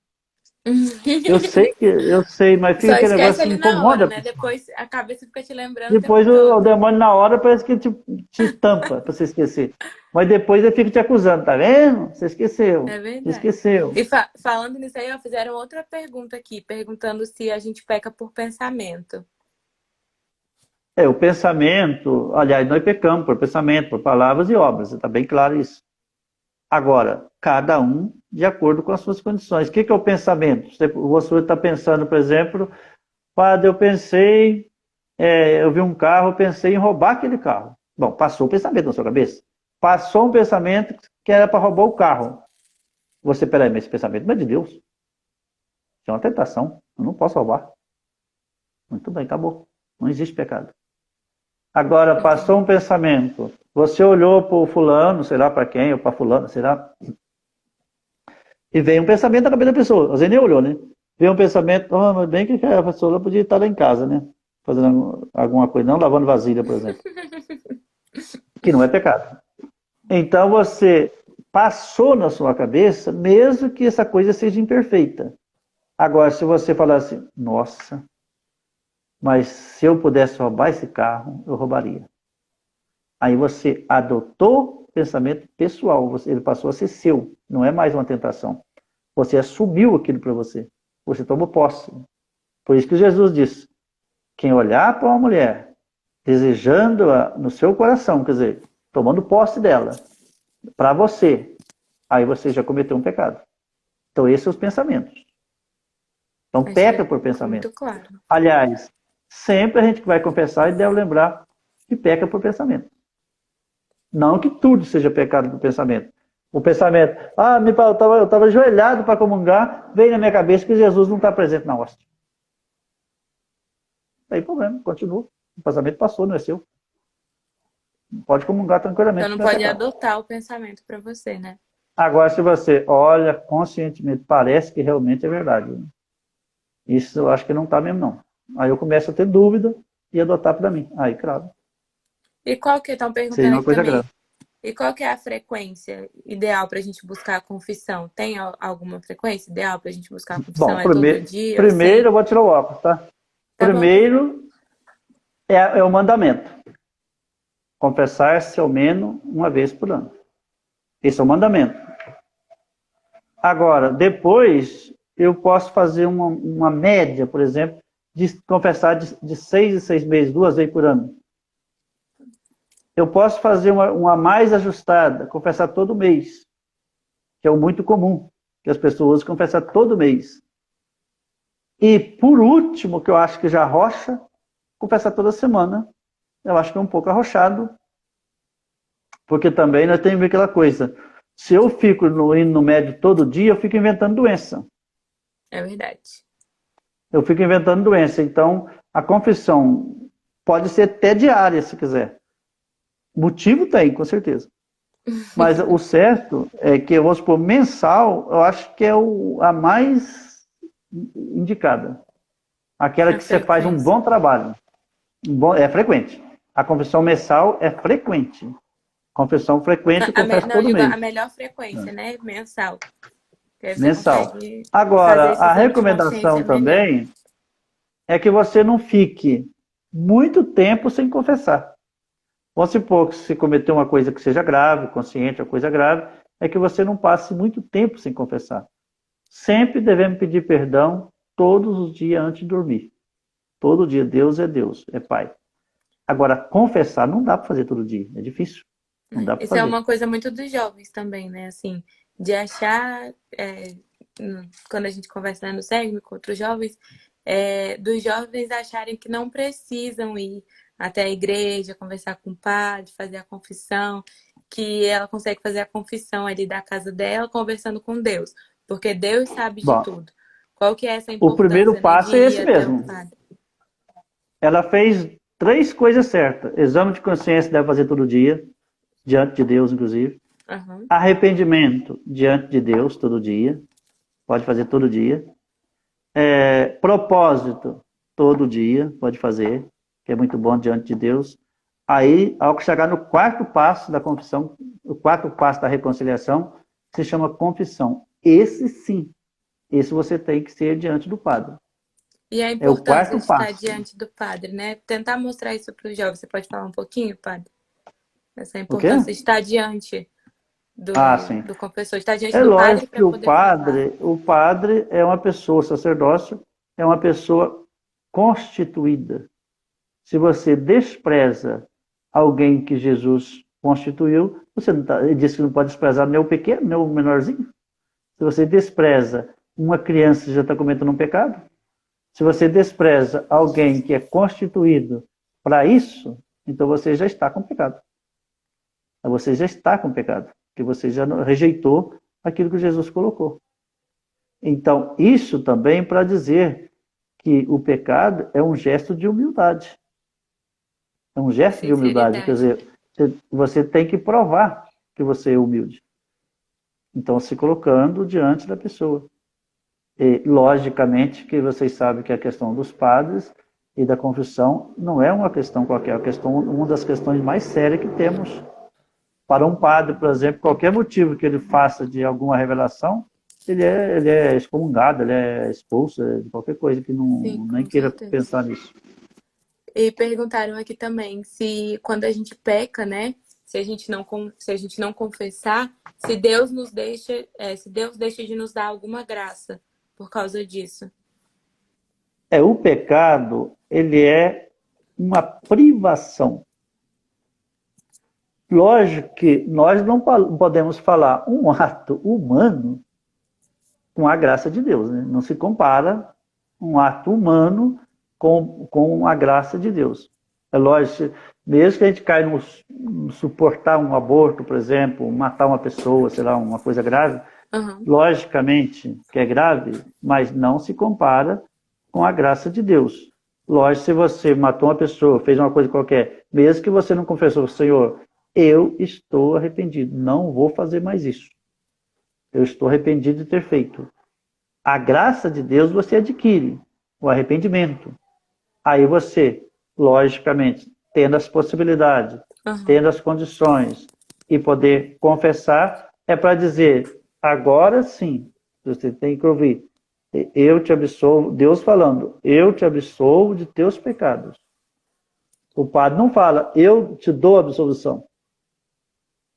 Eu sei, mas fica Só aquele esquece negócio que ali na hora, incomoda. né? Depois a cabeça fica te lembrando o tempo Depois o todo. demônio na hora parece que te tampa para você esquecer. Mas depois ele fica te acusando, tá vendo? Você esqueceu. É Você verdade. esqueceu. E falando nisso aí, ó, fizeram outra pergunta aqui, perguntando se a gente peca por pensamento. O pensamento, aliás, nós pecamos por pensamento, por palavras e obras, está bem claro isso. Agora, cada um de acordo com as suas condições. O que é o pensamento? Você está pensando, por exemplo, Padre, eu pensei eu vi um carro, pensei em roubar aquele carro. Bom, passou o pensamento na sua cabeça. Passou um pensamento que era para roubar o carro. Você, peraí, mas esse pensamento não é de Deus. Isso é uma tentação. Eu não posso roubar. Muito bem, acabou. Não existe pecado. Agora, passou um pensamento. Você olhou para o fulano, sei lá para quem, ou para fulano, sei lá. E veio um pensamento na cabeça da pessoa. Você nem olhou, né? Veio um pensamento, mas bem que a pessoa podia estar lá em casa, né? Fazendo alguma coisa, não lavando vasilha, por exemplo. Que não é pecado. Então você passou na sua cabeça, mesmo que essa coisa seja imperfeita. Agora, se você falar assim, nossa, mas se eu pudesse roubar esse carro, eu roubaria. Aí você adotou o pensamento pessoal, ele passou a ser seu, não é mais uma tentação. Você assumiu aquilo para você, você tomou posse. Por isso que Jesus disse, quem olhar para uma mulher, desejando-a no seu coração, quer dizer, tomando posse dela, para você, aí você já cometeu um pecado. Então esses são os pensamentos. Então peca por pensamento. Muito claro. Aliás, sempre a gente que vai confessar e deve lembrar que peca por pensamento. Não que tudo seja pecado por pensamento. O pensamento, eu estava ajoelhado para comungar, veio na minha cabeça que Jesus não está presente na hóstia. Não tem problema, continua. O pensamento passou, não é seu. Pode comungar tranquilamente. Então não pode adotar o pensamento para você, né? Agora, se você olha conscientemente, parece que realmente é verdade. Né? Isso eu acho que não está mesmo, não. Aí eu começo a ter dúvida e adotar para mim. Aí, claro. E qual que estão perguntando seria uma aqui coisa também? grave. E qual que é a frequência ideal para a gente buscar a confissão? Tem alguma frequência ideal para a gente buscar a confissão? Bom, todo dia? primeiro eu vou tirar o óculos, tá? Primeiro é o mandamento. Confessar-se ao menos uma vez por ano. Esse é o mandamento. Agora, depois, eu posso fazer uma média, por exemplo, de confessar de 6 em 6 meses, 2 vezes por ano. Eu posso fazer uma mais ajustada, confessar todo mês, que é o muito comum, que as pessoas confessam todo mês. E, por último, que eu acho que já arrocha, confessar toda semana. Eu acho que é um pouco arrochado, porque também nós temos aquela coisa, se eu fico indo no médico todo dia, eu fico inventando doença. É verdade. Eu fico inventando doença. Então, a confissão pode ser até diária, se quiser. Motivo tem, com certeza. Mas o certo é que, vamos supor, mensal, eu acho que é a mais indicada. Aquela que você faz um bom trabalho. É frequente. A confissão mensal é frequente. Confissão frequente, confessa todo mês. A melhor frequência, né? Mensal. Mensal. Agora, a recomendação também é que você não fique muito tempo sem confessar. Vamos supor que se cometeu uma coisa que seja grave, consciente, uma coisa grave, é que você não passe muito tempo sem confessar. Sempre devemos pedir perdão todos os dias antes de dormir. Todo dia, Deus é Deus, é Pai. Agora, confessar não dá para fazer todo dia, é difícil. Não dá para fazer. Isso é uma coisa muito dos jovens também, né? Assim, de achar, quando a gente conversa no SEGM com outros jovens, dos jovens acharem que não precisam ir até a igreja, conversar com o padre, fazer a confissão, que ela consegue fazer a confissão ali da casa dela, conversando com Deus, porque Deus sabe de tudo. Qual que é essa importância? O primeiro passo é esse mesmo. Ela fez 3 coisas certas. Exame de consciência deve fazer todo dia, diante de Deus, inclusive. Uhum. Arrependimento diante de Deus, todo dia. Pode fazer todo dia. Propósito, todo dia, pode fazer, que é muito bom diante de Deus. Aí, ao chegar no 4º passo da confissão, o 4º passo da reconciliação, se chama confissão. Esse sim, esse você tem que ser diante do padre. E a importância de estar diante do padre, né? Tentar mostrar isso para os jovens. Você pode falar um pouquinho, padre? Essa importância de estar diante do confessor, estar diante do padre. É lógico que o padre é uma pessoa, o sacerdócio é uma pessoa constituída. Se você despreza alguém que Jesus constituiu, ele disse que não pode desprezar nem o pequeno, nem o menorzinho. Se você despreza uma criança que já está cometendo um pecado, Se você despreza alguém que é constituído para isso, então você já está com pecado. Você já está com pecado, porque você já rejeitou aquilo que Jesus colocou. Então, isso também para dizer que o pecado é um gesto de humildade. É um gesto de humildade. Quer dizer, você tem que provar que você é humilde. Então, se colocando diante da pessoa. E, logicamente, que vocês sabem que a questão dos padres e da confissão não é uma questão qualquer, é uma das questões mais sérias que temos. Para um padre, por exemplo, qualquer motivo que ele faça de alguma revelação, ele é excomungado, ele é expulso de qualquer coisa que não, Sim, nem queira pensar nisso. E perguntaram aqui também se quando a gente peca, né? Se a gente não confessar, se Deus deixa de nos dar alguma graça por causa disso. O pecado, ele é uma privação. Lógico que nós não podemos falar um ato humano com a graça de Deus, né? Não se compara um ato humano com a graça de Deus. É lógico, mesmo que a gente caia no suportar um aborto, por exemplo, matar uma pessoa, sei lá, uma coisa grave, logicamente que é grave, mas não se compara com a graça de Deus. Lógico, se você matou uma pessoa, fez uma coisa qualquer, mesmo que você não confessou, Senhor, eu estou arrependido, não vou fazer mais isso. Eu estou arrependido de ter feito. A graça de Deus você adquire, o arrependimento. Aí você, logicamente, tendo as possibilidades, tendo as condições e poder confessar, é para dizer, agora sim, você tem que ouvir, eu te absolvo, Deus falando, eu te absolvo de teus pecados. O padre não fala, eu te dou absolvição.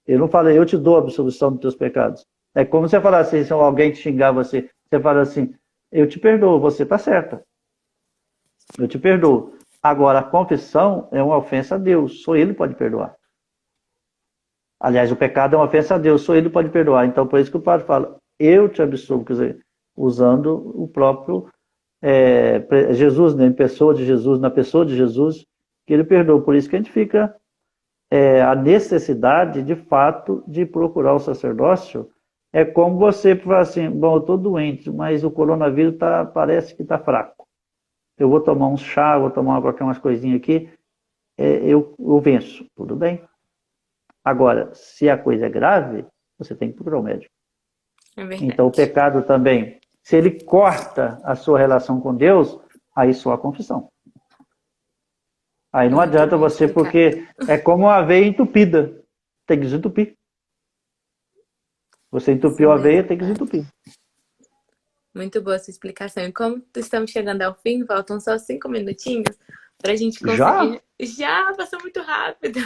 Ele não fala, eu te dou absolvição dos teus pecados. É como você falar assim, se alguém te xingar você fala assim, eu te perdoo, você está certa. Eu te perdoo. Agora, a confissão é uma ofensa a Deus, só Ele pode perdoar. Aliás, o pecado é uma ofensa a Deus, só Ele pode perdoar. Então, por isso que o padre fala, eu te absolvo, quer dizer, usando o próprio Jesus, né, na pessoa de Jesus, que Ele perdoa. Por isso que a gente fica a necessidade, de fato, de procurar o sacerdócio. É como você falar assim, bom, eu estou doente, mas o coronavírus parece que está fraco. Eu vou tomar um chá, vou tomar qualquer umas coisinhas aqui, eu venço. Tudo bem. Agora, se a coisa é grave, você tem que procurar o médico. É verdade. Então, o pecado também, se ele corta a sua relação com Deus, aí só a confissão. Aí não adianta você, porque é como uma veia entupida. Tem que desentupir. Você entupiu a veia, tem que desentupir. Muito boa essa explicação. E como estamos chegando ao fim, faltam só 5 minutinhos para a gente conseguir... Já passou muito rápido.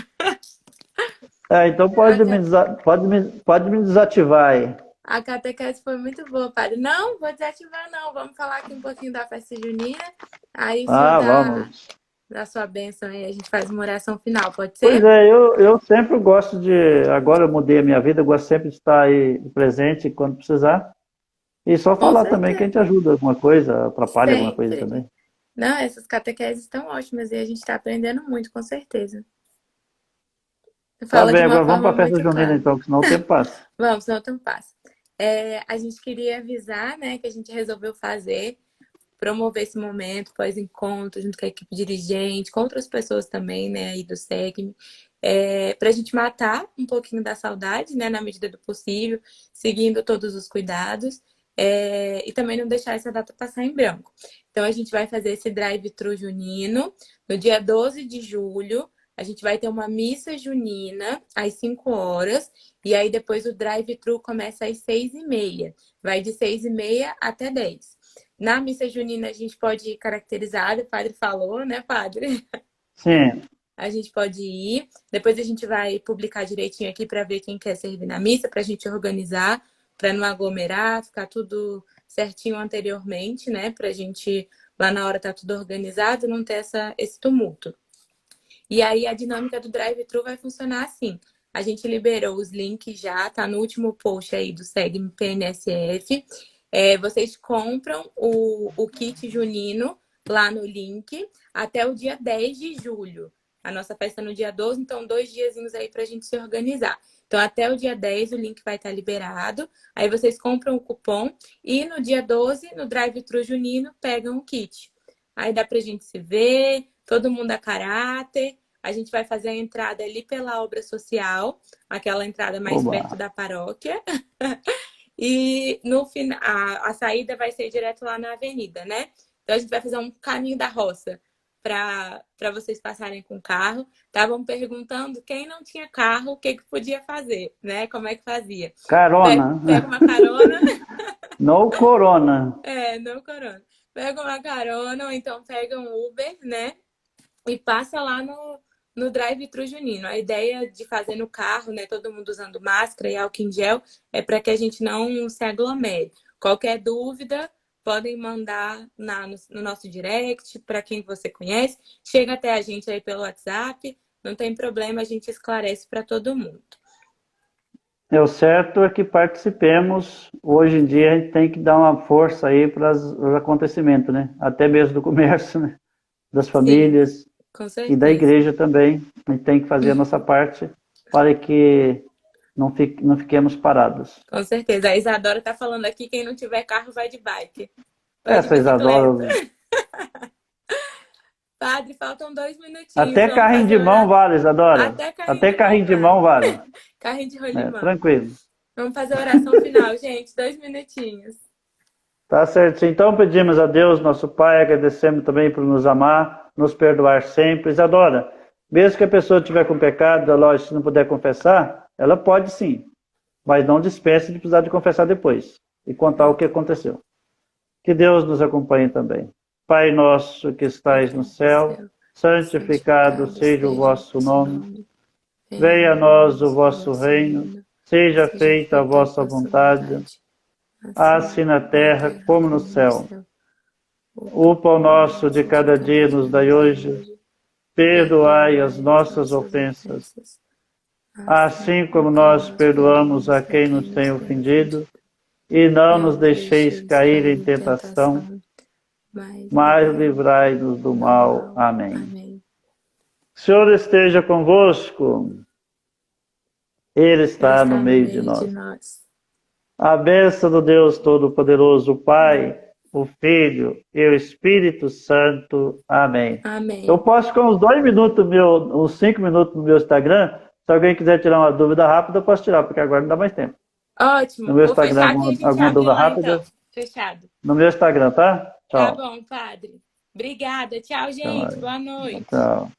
Então pode me desativar aí. A catequese foi muito boa, padre. Não, vou desativar não. Vamos falar aqui um pouquinho da festa junina. Aí o senhor dá sua bênção aí, a gente faz uma oração final, pode ser? Pois é, eu sempre gosto de... Agora eu mudei a minha vida, eu gosto sempre de estar aí presente quando precisar. E só falar também que a gente ajuda alguma coisa, atrapalha alguma coisa também. Não, essas catequeses estão ótimas e a gente está aprendendo muito, com certeza. Tá bem, agora vamos para a festa junina então, que senão o tempo passa. Vamos, senão o tempo passa. A gente queria avisar, né, que a gente resolveu promover esse momento pós-encontro, junto com a equipe dirigente, com outras pessoas também, né, aí do SEGM, para a gente matar um pouquinho da saudade, né, na medida do possível, seguindo todos os cuidados, e também não deixar essa data passar em branco. Então, a gente vai fazer esse drive-thru junino no dia 12 de julho. A gente vai ter uma missa junina às 5 horas. E aí, depois, o drive-thru começa às 6h30. Vai de 6h30 até 10. Na missa junina, a gente pode ir caracterizado. O padre falou, né, padre? Sim. A gente pode ir. Depois, a gente vai publicar direitinho aqui para ver quem quer servir na missa, para a gente organizar, para não aglomerar, ficar tudo certinho anteriormente, né? Para a gente, lá na hora, tá tudo organizado, não ter esse tumulto. E aí, a dinâmica do drive-thru vai funcionar assim. A gente liberou os links já, tá no último post aí do SEGM PNSF. Vocês compram o kit junino lá no link até o dia 10 de julho. A nossa festa é no dia 12, então 2 diazinhos aí pra gente se organizar. Então, até o dia 10 o link vai estar liberado. Aí vocês compram o cupom e no dia 12, no drive-thru junino, pegam o kit. Aí dá pra gente se ver, todo mundo a caráter. A gente vai fazer a entrada ali pela obra social, aquela entrada mais Oba. perto da paróquia. E no final, a saída vai ser direto lá na avenida, né? Então a gente vai fazer um caminho da roça para vocês passarem com carro. Estavam perguntando quem não tinha carro, o que podia fazer, né? Como é que fazia? Carona. Pega uma carona. No corona. No corona. Pega uma carona ou então pega um Uber, né? E passa lá no drive-thru junino. A ideia de fazer no carro, né? Todo mundo usando máscara e álcool em gel, é para que a gente não se aglomere. Qualquer dúvida, podem mandar no nosso direct, para quem você conhece. Chega até a gente aí pelo WhatsApp, não tem problema, a gente esclarece para todo mundo. O certo é que participemos. Hoje em dia a gente tem que dar uma força aí para os acontecimentos, né? Até mesmo do comércio, né? Das famílias. Sim, com certeza. E da igreja também. A gente tem que fazer a nossa parte para que não fiquemos parados. Com certeza. A Isadora está falando aqui, quem não tiver carro vai de bike. Essa Isadora... Padre, faltam 2 minutinhos. Até carrinho de mão vale, Isadora. Até carrinho de mão vale. Carrinho de rolimão. Tranquilo. Vamos fazer a oração final, gente. 2 minutinhos. Tá certo. Então pedimos a Deus, nosso Pai, agradecemos também por nos amar, nos perdoar sempre. Isadora, mesmo que a pessoa tiver com pecado, lógico, se não puder confessar, ela pode sim, mas não dispense de precisar de confessar depois e contar o que aconteceu. Que Deus nos acompanhe também. Pai nosso que estais no céu, santificado seja o vosso nome. Venha a nós o vosso reino, seja feita a vossa vontade, assim na terra como no céu. O pão nosso de cada dia nos dai hoje, perdoai as nossas ofensas, assim como nós perdoamos a quem nos tem ofendido, e não nos deixeis cair em tentação, mas livrai-nos do mal. Amém. O Senhor esteja convosco, Ele está no meio de nós. A bênção do Deus Todo-Poderoso, o Pai, o Filho e o Espírito Santo. Amém. Amém. Eu posto com uns 2 minutos, uns 5 minutos no meu Instagram. Se alguém quiser tirar uma dúvida rápida, eu posso tirar, porque agora não dá mais tempo. Ótimo. No meu Instagram, alguma dúvida rápida? Então. Fechado. No meu Instagram, tá? Tchau. Tá bom, Padre. Obrigada. Tchau, gente. Boa noite. Tchau.